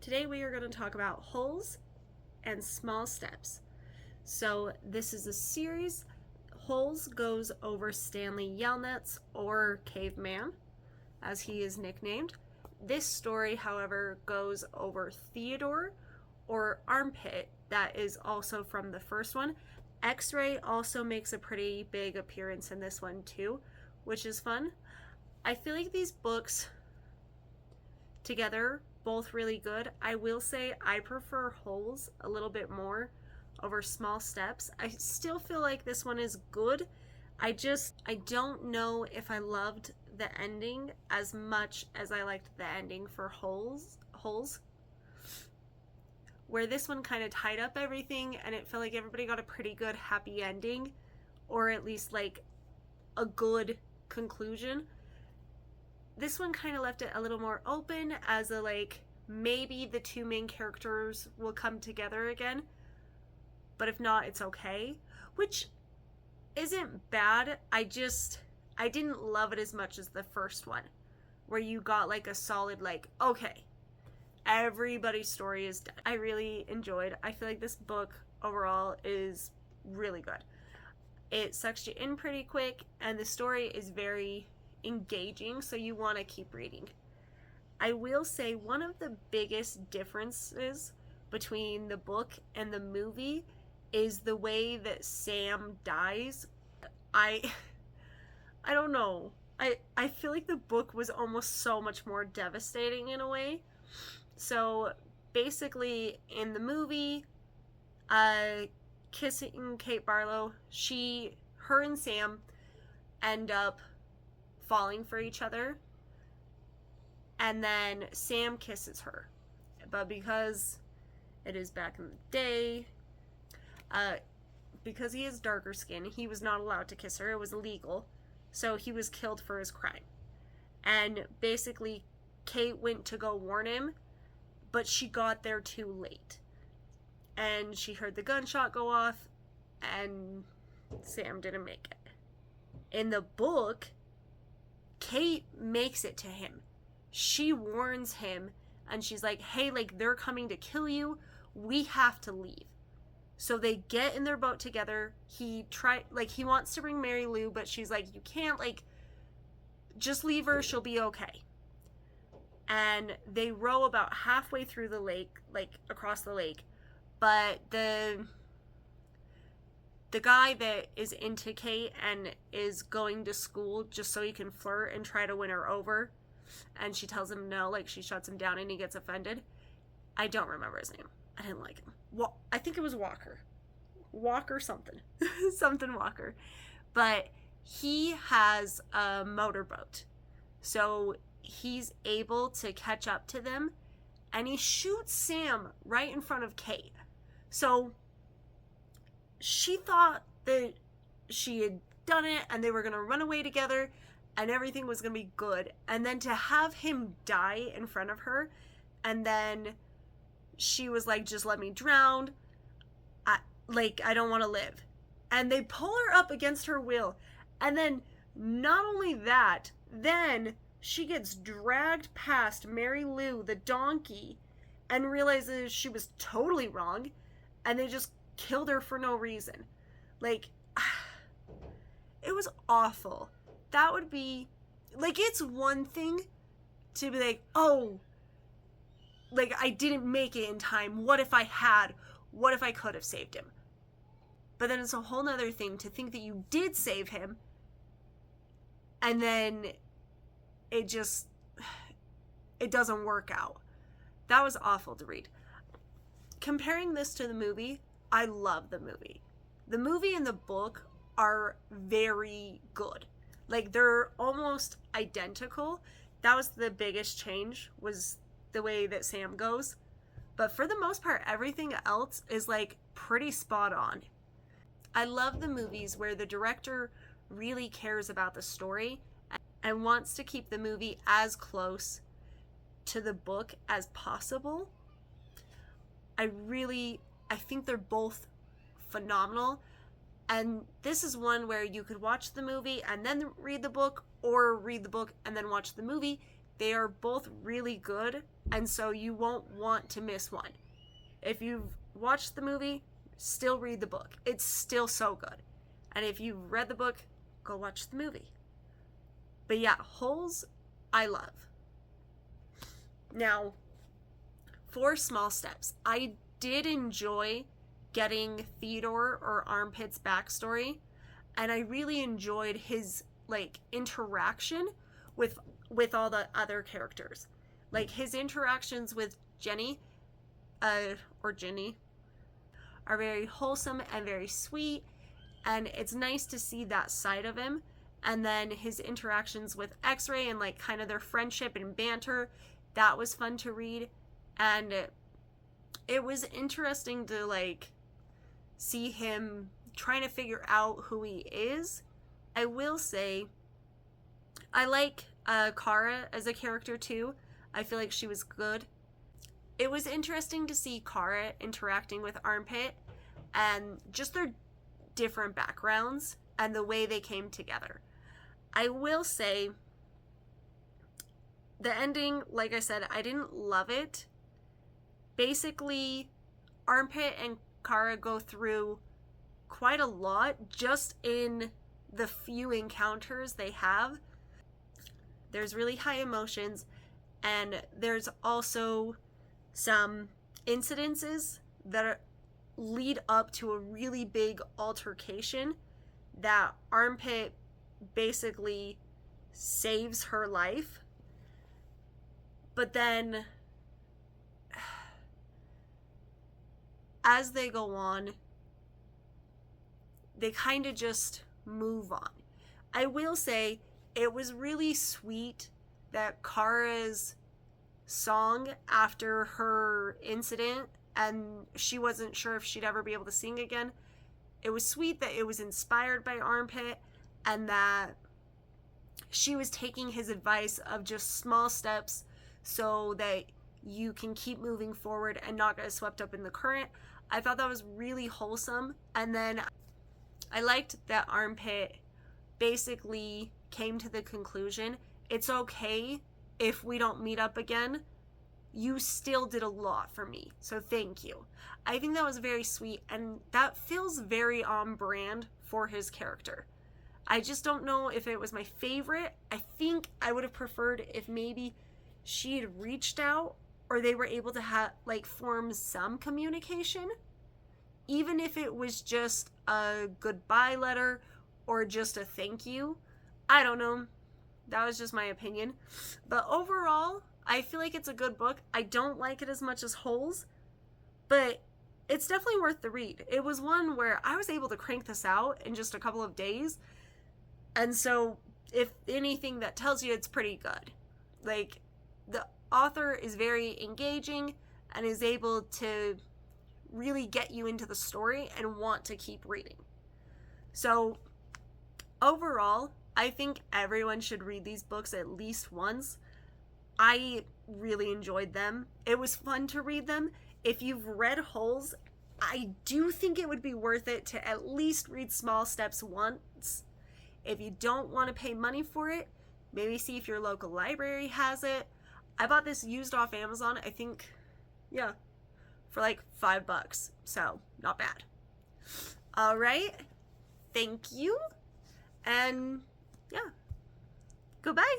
Today we are going to talk about Holes and Small Steps. So this is a series. Holes goes over Stanley Yelnats, or Caveman, as he is nicknamed. This story, however, goes over Theodore, or Armpit, that is also from the first one. X-Ray also makes a pretty big appearance in this one too, which is fun. I feel like these books together both really good. I will say I prefer Holes a little bit more over Small Steps. I still feel like this one is good. I don't know if I loved the ending as much as I liked the ending for Holes, where this one kind of tied up everything and it felt like everybody got a pretty good happy ending, or at least like a good conclusion. This one kind of left it a little more open as a like, maybe the two main characters will come together again, but if not, it's okay, which isn't bad. I didn't love it as much as the first one, where you got like a solid like, okay, everybody's story is done. I really enjoyed. I feel like this book overall is really good. It sucks you in pretty quick, and the story is very engaging, so you want to keep reading. I will say one of the biggest differences between the book and the movie is the way that Sam dies. I I don't know. I feel like the book was almost so much more devastating in a way. So basically in the movie, kissing Kate Barlow, her and Sam end up falling for each other, and then Sam kisses her, but because it is back in the day, because he has darker skin, he was not allowed to kiss her. It was illegal, so he was killed for his crime. And basically Kate went to go warn him, but she got there too late, and she heard the gunshot go off, and Sam didn't make it. In the book, Kate makes it to him. She warns him, and she's like, hey, like, they're coming to kill you. We have to leave. So they get in their boat together. He wants to bring Mary Lou, but she's like, you can't, like, just leave her. She'll be okay. And they row about halfway through the lake, like, across the lake. But the guy that is into Kate and is going to school just so he can flirt and try to win her over, and she tells him no, like she shuts him down, and he gets offended. I don't remember his name. I didn't like him. Well, I think it was Walker something. Something Walker. But he has a motorboat, so he's able to catch up to them, and he shoots Sam right in front of Kate. So she thought that she had done it and they were going to run away together and everything was going to be good. And then to have him die in front of her, and then she was like, just let me drown. I don't want to live. And they pull her up against her will. And then not only that, then she gets dragged past Mary Lou, the donkey, and realizes she was totally wrong. And they just killed her for no reason. Like, it was awful. That would be, like, it's one thing to be like, oh, like, I didn't make it in time. What if I had? What if I could have saved him? But then it's a whole nother thing to think that you did save him, and then it doesn't work out. That was awful to read. Comparing this to the movie, I love the movie. The movie and the book are very good. Like, they're almost identical. That was the biggest change, was the way that Sam goes. But for the most part, everything else is, like, pretty spot on. I love the movies where the director really cares about the story and wants to keep the movie as close to the book as possible. I think they're both phenomenal. And this is one where you could watch the movie and then read the book, or read the book and then watch the movie. They are both really good. and so you won't want to miss one. If you've watched the movie, still read the book. It's still so good. And if you've read the book, go watch the movie. But yeah, Holes, I love. Now, for Small Steps, I did enjoy getting Theodore or Armpit's backstory, and I really enjoyed his like interaction with all the other characters. Like his interactions with Jenny, or Ginny, are very wholesome and very sweet, and it's nice to see that side of him. And then his interactions with X-Ray and like kind of their friendship and banter, that was fun to read. And it was interesting to like see him trying to figure out who he is. I will say I like Kara as a character too. I feel like she was good. It was interesting to see Kara interacting with Armpit and just their different backgrounds and the way they came together. I will say the ending, like I said, I didn't love it. Basically, Armpit and Kara go through quite a lot just in the few encounters they have. There's really high emotions, and there's also some incidences that lead up to a really big altercation that Armpit basically saves her life. But then as they go on, they kind of just move on. I will say it was really sweet that Kara's song after her incident, and she wasn't sure if she'd ever be able to sing again, it was sweet that it was inspired by Armpit, and that she was taking his advice of just small steps so that you can keep moving forward and not get swept up in the current. I thought that was really wholesome. And then I liked that Armpit basically came to the conclusion, it's okay if we don't meet up again. You still did a lot for me, so thank you. I think that was very sweet, and that feels very on brand for his character. I just don't know if it was my favorite. I think I would have preferred if maybe she had reached out, or they were able to have like form some communication, even if it was just a goodbye letter or just a thank you. I don't know. That was just my opinion. But overall, I feel like it's a good book. I don't like it as much as Holes, but it's definitely worth the read. It was one where I was able to crank this out in just a couple of days. And so, if anything, that tells you it's pretty good. Like, the author is very engaging and is able to really get you into the story and want to keep reading. So, overall, I think everyone should read these books at least once. I really enjoyed them. It was fun to read them. If you've read Holes, I do think it would be worth it to at least read Small Steps once. If you don't want to pay money for it, maybe see if your local library has it. I bought this used off Amazon, I think, yeah, for like $5. So, not bad. All right. Thank you. And yeah, goodbye.